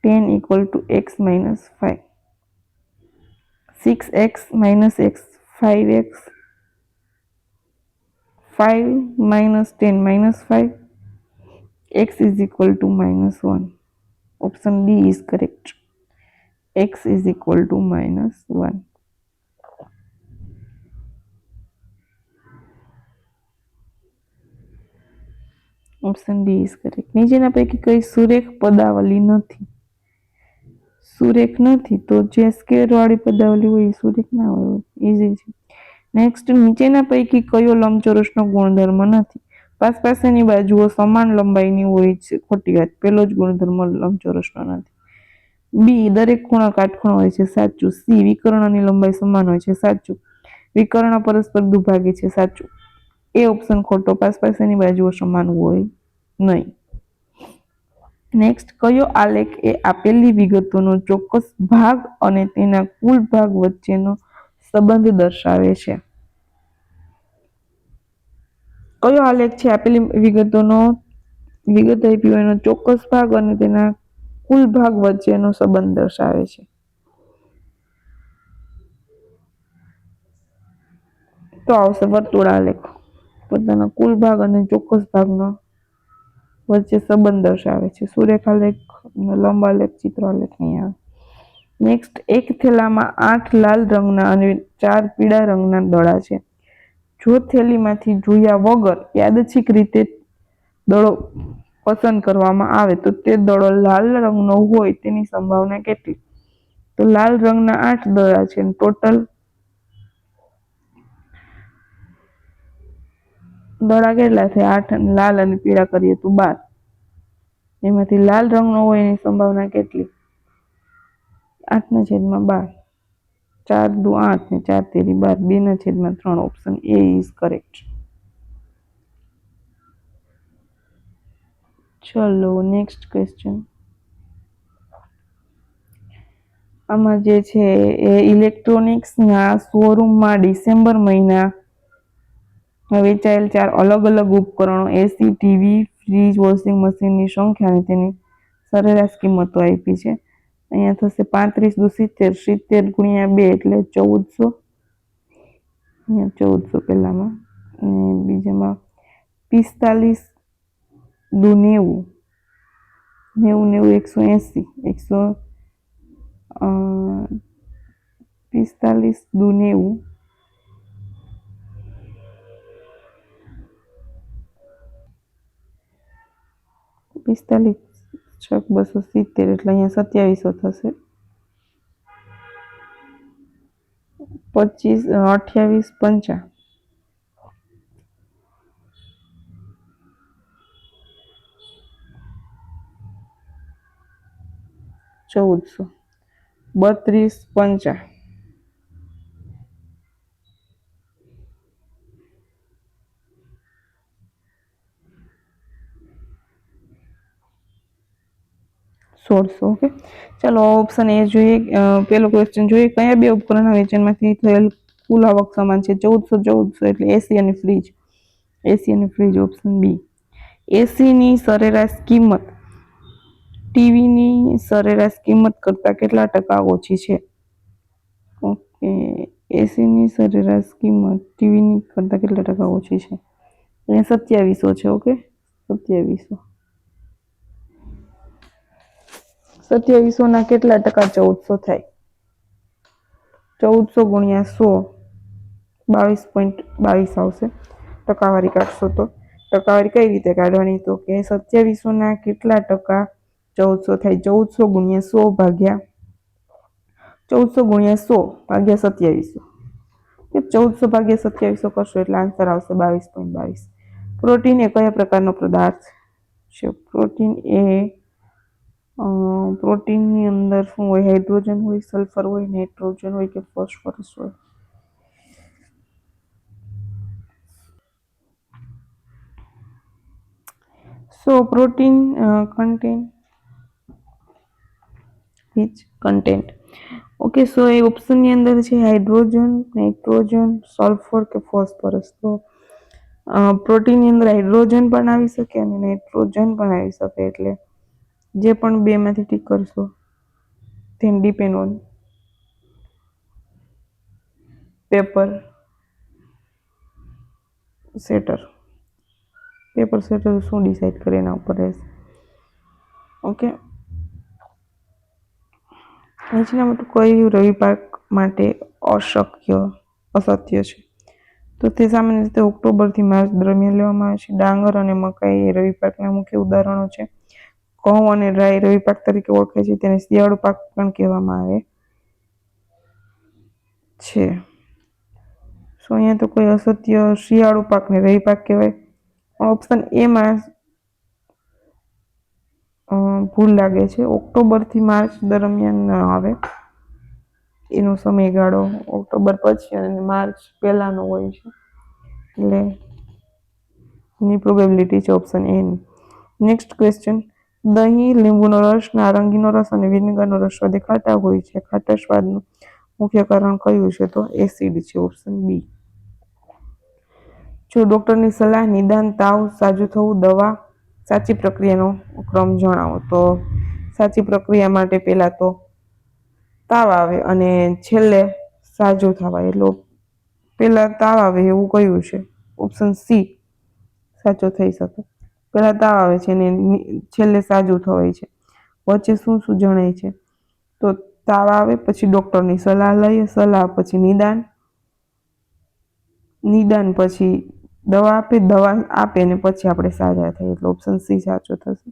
10 equal to x minus 5. 6x minus x 5x 5 minus 10 minus 5 x is equal to -1. Option D is correct. X is equal to -1. Option D is correct. નીચેના પૈકી કઈ સુરેખ પદાવલી નથી? સુરેખ નથી તો જે square વાળી પદાવલી હોય એ સુરેખ ના હોય, ઈઝી છે. નેક્સ્ટ, નીચેના પૈકી કયો લંબચોરસનો ગુણધર્મ નથી? પાસપાસની બાજુઓ સમાન લંબાઈની હોય છે, ખોટી વાત. પહેલો જ ગુણધર્મ લંબચોરસનો નથી. બી, દરેક ખૂણો કાટખૂણો હોય છે, સાચું. સી, વિકર્ણની લંબાઈ સમાન હોય છે, સાચું. વિકર્ણ પરસ્પર દુભાગી છે, સાચું. એ ઓપ્શન ખોટો, પાસપાસની બાજુઓ સમાન હોય નહીં. નેક્સ્ટ, કયો આલેખ એ આપેલી વિગતોનો ચોક્કસ ભાગ અને તેના કુલ ભાગ વચ્ચેનો સંબંધ દર્શાવે છે? કયો આલેખ છે આપેલી વિગત આપી હોય એનો ચોક્કસ ભાગ અને તેના કુલ ભાગ વચ્ચેનો સંબંધ દર્શાવે છે? તો આવશે વર્તુળ આલેખ. પોતાના કુલ ભાગ અને ચોક્કસ ભાગનો વચ્ચે સંબંધ દર્શાવે છે. સુરેખાલેખ, લંબાલેખ, ચિત્રાલેખ નહીં આવે. નેક્સ્ટ, એક થેલામાં 8 લાલ રંગના અને 4 પીળા રંગના દડા છે. જો થેલીમાંથી જોયા વગર યાદચ્છિક રીતે દડો પસંદ કરવામાં આવે તો તે દડો લાલ રંગનો હોય તેની સંભાવના કેટલી? તો લાલ રંગના 8 દડા છે, ટોટલ દડા કેટલા થાય? 8 લાલ અને પીળા કરીએ તો 12. એમાંથી લાલ રંગનો હોય એની સંભાવના કેટલી? 8/12. 4 દુ 8 ને 4 તેરી 12. 2/3. Option A is correct. ચલો નેક્સ્ટ ક્વેશ્ચન. આમાં જે છે એ ઇલેક્ટ્રોનિક્સના શોરૂમમાં ડિસેમ્બર મહિના વેચાયેલ 4 અલગ અલગ ઉપકરણો એસી, ટીવી, ફ્રીજ, વોશિંગ મશીનની સંખ્યા અને તેની સરેરાશ કિંમતો આપી છે. અહીંયા થશે 35 દુ 70, 70 ગુણ્યા 2 એટલે 1400. અહીંયા 1400 પહેલામાં, અને બીજામાં 45 દુ 90, 90 180, 45 દુ 90, 45 છક 270 એટલે અહીંયા 2700 થશે. 25 28 50, 1400, 32 50, 1600. ઓકે, ચાલો ઓપ્શન એ જોઈએ. પેલો ક્વેશ્ચન જોઈએ. કયા બે ઉપકરણના વેચાણમાંથી થયેલ કુલ આવક સમાન છે? 1400 એટલે એસી અને ફ્રીજ. એસી અને ફ્રીજ. Option B. એસીની સરેરાશ કિંમત ટીવીની સરેરાશ કિંમત કરતાં કેટલા ટકા ઓછી છે? ઓકે, એસીની સરેરાશ કિંમત ટીવીની કરતાં કેટલા ટકા ઓછી છે? અહીંયા 2700 છે. ઓકે, 2700. 2700 ના કેટલા ટકા 1400 થાય? 1400 ગુણ્યા 100 22.22 આવશે. ટકાવારી કાઢશો તો ટકાવારી કઈ રીતે કાઢવાની? તો કે 2700 ના કેટલા ટકા 1400 થાય? 1400 ગુણ્યા 100 ભાગ્યા 1400 ગુણ્યા 100 ભાગ્યા 2700. 1400 ભાગ્યા 2700 કરશો એટલે આન્સર આવશે 22.22. પ્રોટીન એ કયા પ્રકારનો પદાર્થ છે? પ્રોટીનની અંદર શું હોય? હાઇડ્રોજન હોય, સલ્ફર હોય, નાઇટ્રોજન હોય કે ફોસ્ફરસ હોય? So protein contain which content? Okay, so એ ઓપ્શનની અંદર છે હાઇડ્રોજન, નાઇટ્રોજન, સલ્ફર કે ફોસ્ફરસ. તો પ્રોટીનની અંદર હાઇડ્રોજન પણ આવી શકે અને નાઇટ્રોજન પણ આવી શકે, એટલે જે પણ બેમાંથી ટીક કરશો then depend on paper setter. Paper setter શું ડિસાઇડ કરે એના ઉપર રહેશે. ઓકે, નીચેનામાંથી કઈ રવિ પાક માટે અસત્ય છે? તો તે સામાન્ય રીતે ઓક્ટોબરથી માર્ચ દરમિયાન લેવામાં આવે છે. ડાંગર અને મકાઈ એ રવિ પાકના મુખ્ય ઉદાહરણો છે. ઘઉં અને રાઈ રવિ પાક તરીકે ઓળખાય છે. તેને શિયાળુ પાક પણ કહેવામાં આવે છે. સો અહીંયા તો કોઈ અસત્ય શિયાળુ પાકને રવિ પાક કહેવાય. ઓપ્શન એમાં ભૂલ લાગે છે. ઓક્ટોબરથી માર્ચ દરમિયાન ન આવે, એનો સમયગાળો ઓક્ટોબર પછી અને માર્ચ પહેલાનો હોય છે, એટલે એની પ્રોબેબિલિટી છે ઓપ્શન એની. નેક્સ્ટ ક્વેશ્ચન, દહીં, લીંબુનો રસ, નારંગીનો રસ અને વિનેગરનો રસ સ્વાદે ખાટા હોય છે. ખાટા સ્વાદનું મુખ્ય કારણ કયું છે? તો એસિડ છે, ઓપ્શન બી. જો ડોક્ટરની સલાહ, નિદાન, તાવ, સાજું થવું, દવા, સાચી પ્રક્રિયાનો ક્રમ જણાવો. તો સાચી પ્રક્રિયા માટે પહેલા તો તાવ આવે અને છેલ્લે સાજું થવાય, એટલે પહેલા તાવ આવે એવું કયું છે? ઓપ્શન સી સાચો થઈ શકે. પહેલા તાવ આવે છે અને છેલ્લે સાજું થવાય છે. વચ્ચે શું શું જણાય છે? તો તાવ આવે પછી ડોક્ટરની સલાહ લઈએ, સલાહ પછી નિદાન પછી દવા આપે, દવા આપે ને પછી આપણે સાજા થઈએ, એટલે ઓપ્શન સી સાચો થશે.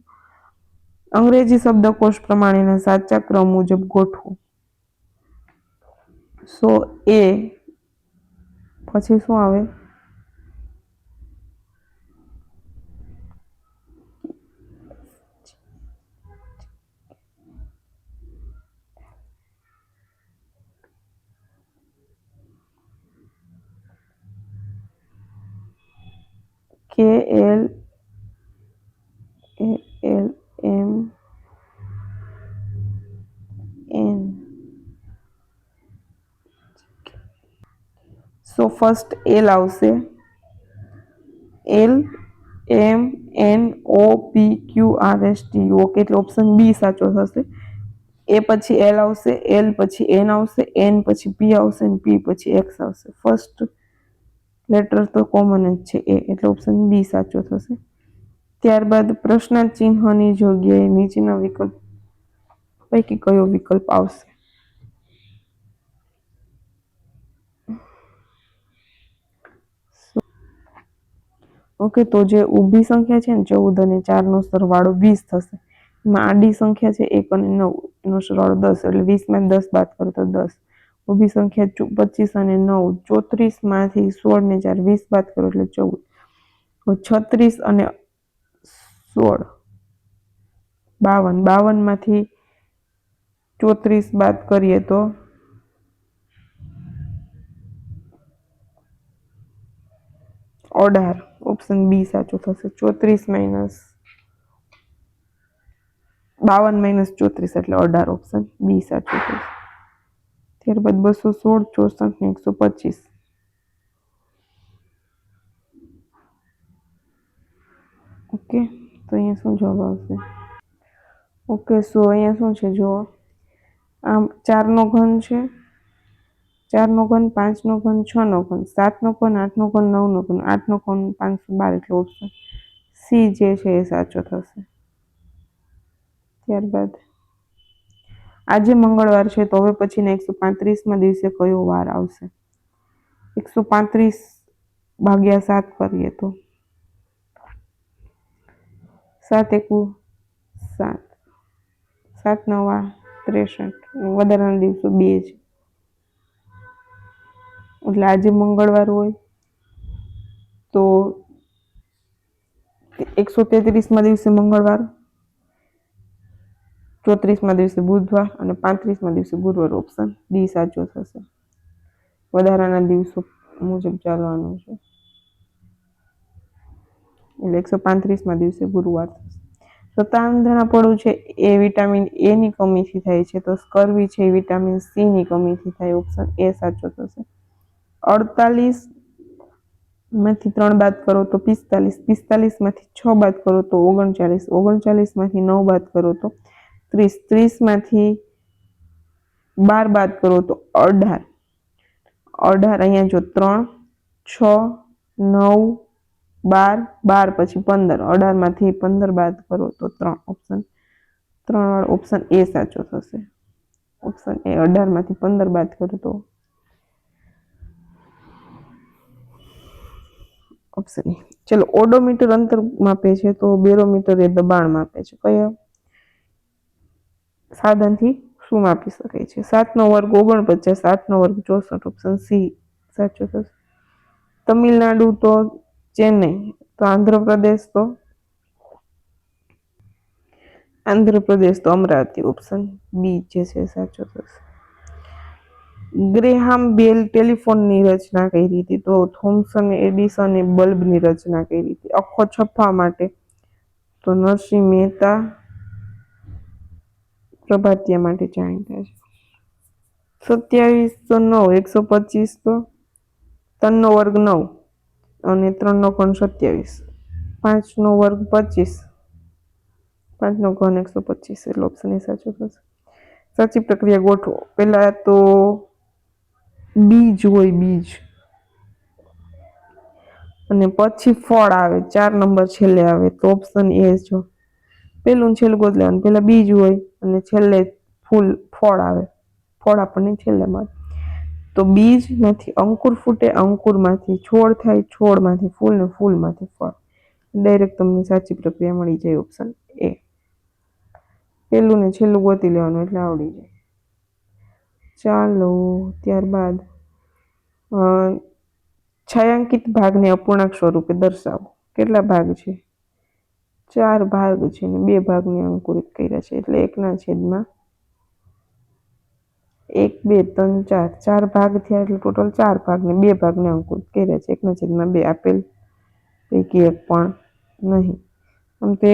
અંગ્રેજી શબ્દકોશ પ્રમાણેના સાચા ક્રમ મુજબ ગોઠવો. સો એ પછી શું આવે? KLALMN. સો ફર્સ્ટ એલ આવશે, LMNOPQRST. ઓકે, એટલે ઓપ્શન બી સાચો થશે. એ પછી એલ આવશે, એલ પછી એન આવશે, એન પછી પી આવશે અને પી પછી એક્સ આવશે. ફર્સ્ટ લેટર તો કોમન જ છે એ, એટલે ઓપ્શન બી સાચો થશે. ત્યારબાદ પ્રશ્ન ચિહ્નની જગ્યાએ નીચેના વિકલ્પ પૈકી કયો વિકલ્પ આવશે? ઓકે, તો જે ઊભી સંખ્યા છે ને 14 અને 4 નો સરવાળો 20 થશે. એમાં આડી સંખ્યા છે 1 અને 9 એનો સરવાળો 10, એટલે 20 માં 10 બાદ કરો તો 10. ઊભી સંખ્યા 25 અને 9, 34 માંથી 16 ને 4 20 બાદ કરો એટલે 14. 36 અને 16 52, 52 માંથી 34 બાદ કરીએ તો 18. ઓપ્શન બી સાચો થશે. 34 52 માઇનસ 34 એટલે 18. ઓપ્શન બી સાચો થશે. ત્યારબાદ 216, 64 ને 125. ઓકે, તો અહીંયા શું જવાબ આવશે? ઓકે, સો અહીંયા શું છે? જો આમ 4 નો ઘન છે, 4 નો ઘન, 5 નો ઘન, 6 નો ઘન, 7 નો ઘન, 8 નો ઘન, 9 નો ઘન, 8 નો ઘન 512, એટલે ઓપ્શન સી જે છે એ સાચો થશે. ત્યારબાદ આજે મંગળવાર છે, તો હવે પછીના 135માં દિવસે કયો વાર આવશે? 135 ભાગ્યા 7 કરીએ તો 7 એકુ 7, 7 નવા 63, વધારાના દિવસો 2 છે, એટલે આજે મંગળવાર હોય તો 133માં દિવસે મંગળવાર, 34માં દિવસે બુધવાર અને 35માં દિવસે ગુરુવાર. ઓપ્શન ડી સાચો થશે. વધારાના દિવસો મુજબ ચાલવાનું છે, એટલે 135માં દિવસે ગુરુવાર થશે. રક્તાંધણાપણું છે એ વિટામિન એ ની કમીથી થાય છે, તો સ્કર્વી છે એ વિટામિન સી ની કમીથી થાય. ઓપ્શન એ સાચો થશે. 48 માંથી 3 બાદ કરો તો 45, 45 માંથી 6 બાદ કરો તો 39, 39 માંથી 9 બાદ કરો તો 30, 30 માંથી 12 બાદ કરો તો 18, 18 અહીંયા જો 3, 6, 9, 12, 12 પછી 15, 18 માંથી 15 બાદ કરો તો 3. ઓપ્શન 3 વાળો ઓપ્શન એ સાચો થશે. ઓપ્શન એ 18 માંથી 15 બાદ કરો તો ઓપ્શન એ. ચલો, ઓડોમીટર અંતર માપે છે તો બેરોમીટર એ દબાણ માપે છે. કયા સાધનથી શું માપી શકાય છે? 7 નો વર્ગ 49, 8 નો વર્ગ 64. ઓપ્શન સી સાચો થશે. તમિલનાડુ તો ચેન્નઈ, તો આંધ્રપ્રદેશ તો અમરાવતી. ઓપ્શન બી જે છે સાચો થશે. ગ્રેહામ બેલ ટેલિફોનની રચના કરી હતી, તો થોમસન એડિસને બલ્બની રચના કરી હતી. આખો છપ્પા માટે તો નરસિંહ મહેતા પ્રભાતિયા માટે જાણીતા છે. 27 તો 9, 125 તો 3 નો વર્ગ 9 અને 3 નો ઘન 27, 5 નો વર્ગ 25, 5 નો ઘન 125. એટલે ઓપ્શન એ સાચો થશે. સાચી પ્રક્રિયા ગોઠવો. પહેલા તો બીજ હોય, બીજ, અને પછી ફળ આવે, 4 નંબર છેલ્લે આવે, તો ઓપ્શન એ જો પેલું છેલ્લું ગોત લેવાનું. પહેલા બીજ હોય અને છેલ્લે ફળ આવે, ફળ આપણને છેલ્લે મળે. તો બીજમાંથી અંકુર ફૂટે, અંકુરમાંથી છોડ થાય, છોડમાંથી ફૂલ ને ફૂલમાંથી ફળ. ડાયરેક્ટ તમને સાચી પ્રક્રિયા મળી જાય. Option A. પેલું ને છેલ્લું ગોતી લેવાનું એટલે આવડી જાય. ચાલો, ત્યારબાદ છાयांકિત ભાગને અપૂર્ણાંક સ્વરૂપે દર્શાવો. કેટલા ભાગ છે? 4 ભાગ છે ને 2 ભાગને અંકુરિત કર્યા છે, એટલે 1/1, 2, 3, 4, 4 ભાગ થયા, એટલે ટોટલ 4 ભાગ ને 2 ભાગને અંકુરિત કર્યા છે. 1/2 આપેલ પૈકી એક પણ નહીં. આમ તો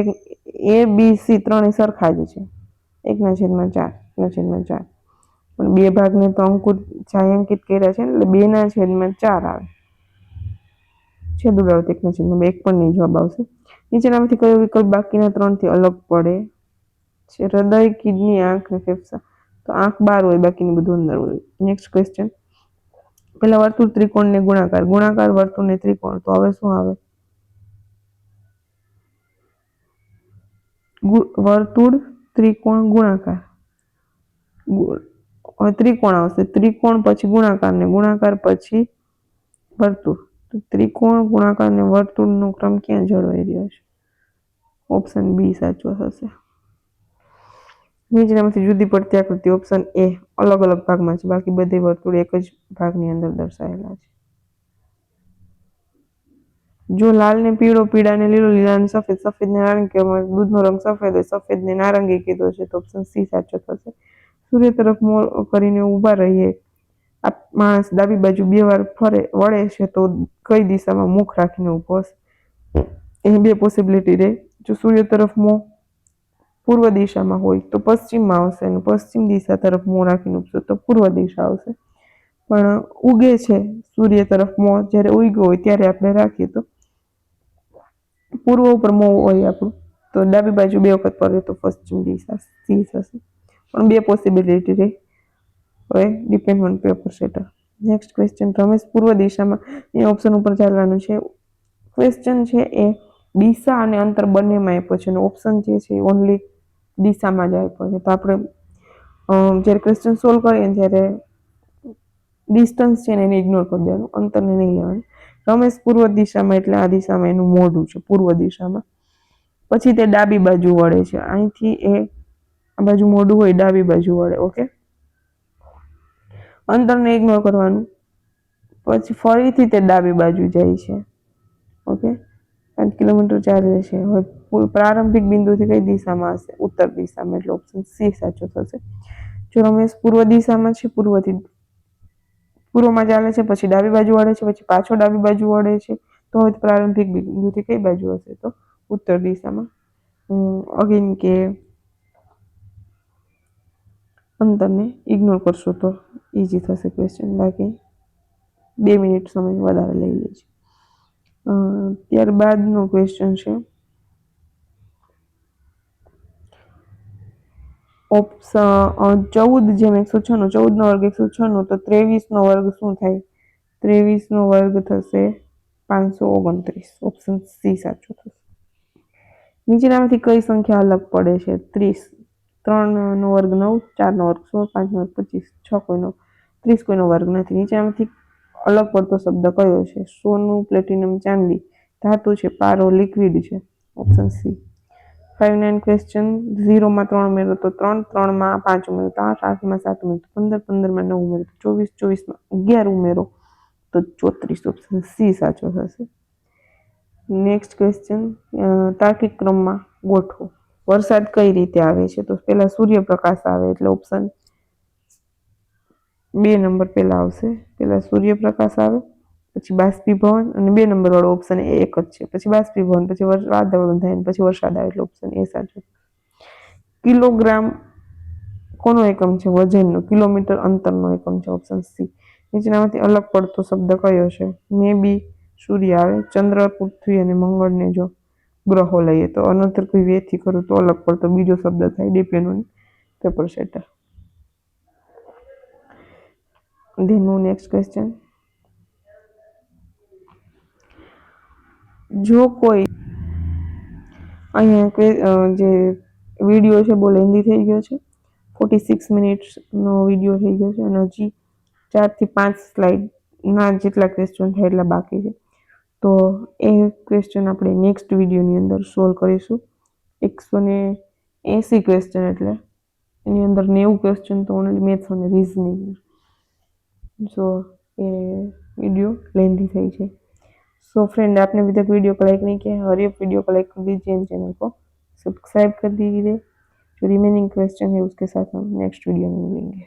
એ બી સી ત્રણેય સરખા જ છે, 1/4, 1/4, પણ 2 ભાગને તો છાयांકિત કર્યા છે ને, એટલે 2/4 આવે. છેદ ઉડાડો 1/2, એક પણ નહીં જવાબ આવશે. નીચેનામાંથી કયો વિકલ્પ બાકીના 3થી અલગ પડે છે? હૃદય, કિડની, આંખ અને ફેફસા. તો આંખ બહાર હોય, બાકીનું બધું અંદર હોય. Next question. પેલા વર્તુળ, ત્રિકોણ ને ગુણાકાર, ગુણાકાર, વર્તુળ ને ત્રિકોણ, તો હવે શું આવે? વર્તુળ, ત્રિકોણ, ગુણાકાર. ત્રિકોણ આવશે, ત્રિકોણ પછી ગુણાકાર ને ગુણાકાર પછી વર્તુળ. તો ત્રિકોણ, ગુણાકાર અને વર્તુળનો ક્રમ ક્યાં જળવાઈ રહ્યો છે? ઓપ્શન બી સાચો થશે. નીચેનામાંથી જુદી પડતી આકૃતિ. ઓપ્શન એ અલગ અલગ ભાગમાં છે, બાકી બધી વર્તુળ એક જ ભાગની અંદર દર્શાવેલા છે. જો લાલ ને પીળો, પીળા ને લીલો, લીલા ને સફેદ, સફેદ ને નારંગી, દૂધનો રંગ સફેદ હોય, સફેદ ને નારંગી કીધો છે, તો ઓપ્શન સી સાચો થશે. સૂર્ય તરફ મોં કરીને ઊભા રહીએ, આ માણસ ડાબી બાજુ 2 વાર વળે છે, તો કઈ દિશામાં મુખ રાખીને ઊભો હશે? એ 2 પોસિબિલિટી રહે. જો સૂર્ય તરફ મોં પૂર્વ દિશામાં હોય તો પશ્ચિમમાં આવશે, અને પશ્ચિમ દિશા તરફ મોં રાખીને ઊભશે તો પૂર્વ દિશા આવશે. પણ ઉગે છે સૂર્ય તરફ મોં, જ્યારે ઉગ્યો હોય ત્યારે આપણે રાખીએ તો પૂર્વ ઉપર મોં હોય આપણું, તો ડાબી બાજુ 2 વખત પડે તો પશ્ચિમ દિશા સી થશે. પણ 2 પોસિબિલિટી રહી. હવે depend on paper setter. Next question. Ramesh પૂર્વ દિશામાં, એ ઓપ્શન ઉપર ચાલવાનું છે. ક્વેશ્ચન છે એ દિશા અને અંતર બંનેમાં આપ્યો છે, અને ઓપ્શન જે છે એ ઓનલી દિશામાં જ આપ્યો છે. તો આપણે જ્યારે ક્વેશ્ચન સોલ્વ કરીએ ત્યારે ડિસ્ટન્સ છે ને એને ઇગ્નોર કરી દેવાનું, અંતરને નહીં લેવાનું. રમેશ પૂર્વ દિશામાં, એટલે આ દિશામાં એનું મોઢું છે, પૂર્વ દિશામાં. પછી તે ડાબી બાજુ વળે છે, અહીંથી એ આ બાજુ મોઢું હોય, ડાબી બાજુ વળે. ઓકે, અંતરને ઇગ્નોર કરવાનું. પછી ફરીથી તે ડાબી બાજુ જાય છે. ઓકે, 5 કિલોમીટર ચાલે છે. હવે પ્રારંભિક બિંદુથી કઈ દિશામાં હશે? ઉત્તર દિશામાં, એટલે ઓપ્શન સી સાચો થશે. જો રમેશ પૂર્વ દિશામાં છે, પૂર્વમાં ચાલે છે, પછી ડાબી બાજુ વળે છે, પછી પાછો ડાબી બાજુ વળે છે, તો હવે પ્રારંભિક બિંદુથી કઈ બાજુ હશે? તો ઉત્તર દિશામાં. અગેન કે અંતરને ઇગ્નોર કરશો તો ઇઝી થશે ક્વેશ્ચન, બાકી 2 મિનિટ સમય વધારે લઈ લેજો. ત્યારબાદનો ક્વેશ્ચન છે ઓપ્શન 14 જેમ 196, 14 નો વર્ગ 196, તો 23 નો વર્ગ શું થાય? 23 નો વર્ગ થશે 529. ઓપ્શન સી સાચું થશે. નીચેનામાંથી કઈ સંખ્યા અલગ પડે છે? 30, 3 નો વર્ગ 9, 4 નો વર્ગ 16, 5 નો વર્ગ 25, 6 કોઈનો 30 કોઈનો વર્ગ નથી. નીચેનામાંથી અલગ પડતો શબ્દ કયો છે? સોનું, પ્લેટિનમ, ચાંદી, ધાતુ છે, પારો, લિક્વિડ છે. Option C. 59 ક્વેશ્ચન. 0 માં 3 ઉમેરો તો 3, 3 માં 5 ઉમેરો તો 8, 8 માં 7 ઉમેરો તો 15, 15 માં 9 ઉમેરો તો 24, 24 માં 11 ઉમેરો તો 34. ઓપ્શન સી સાચો થશે. Next question. તાર્કિક ક્રમમાં ગોઠવો. વરસાદ કઈ રીતે આવે છે? તો પહેલા સૂર્યપ્રકાશ આવે એટલે ઓપ્શન 2 નંબર પહેલા આવશે. પહેલા સૂર્યપ્રકાશ આવે, પછી બાષ્પીભવન, અને 2 નંબર વાળો ઓપ્શન એ એક જ છે. પછી બાષ્પીભવન, પછી વાદળ બંધાય, પછી વરસાદ આવે એટલે ઓપ્શન એ સાચો. કિલોગ્રામ કોનો એકમ છે? વજનનો. કિલોમીટર અંતરનો એકમ છે. Option C. નીચેનામાંથી અલગ પડતો શબ્દ કયો છે? મે બી સૂર્ય આવે, ચંદ્ર, પૃથ્વી અને મંગળને જો ગ્રહો લઈએ તો અનંતર કોઈ વેથી કરું તો અલગ પડતો બીજો શબ્દ થાય ડિપેન્ડ ઓન પેપર સેટર. ધેનનું નેક્સ્ટ ક્વેશ્ચન. જો કોઈ અહીંયા જે વિડીયો છે બહુ લેન્ધી થઈ ગયો છે, 46 મિનિટ્સનો વિડીયો થઈ ગયો છે, અને હજી 4 થી 5 સ્લાઇડના જેટલા ક્વેશ્ચન થાય એટલા બાકી છે. તો એ ક્વેશ્ચન આપણે નેક્સ્ટ વિડીયોની અંદર સોલ્વ કરીશું. 180 ક્વેશ્ચન એટલે એની અંદર 90 ક્વેશ્ચન તો ઓનલી મેથ્સ અને રીઝનિંગ. સો એ वीडियो लेंथी થઈ છે. सो फ्रेंड, आपने अभी तक वीडियो को लाइक नहीं किया है, हरी अप वीडियो को लाइक कर दीजिए एंड चैनल को सब्सक्राइब कर दीजिए. जो रिमेनिंग क्वेश्चन है उसके साथ हम नेक्स्ट वीडियो में मिलेंगे.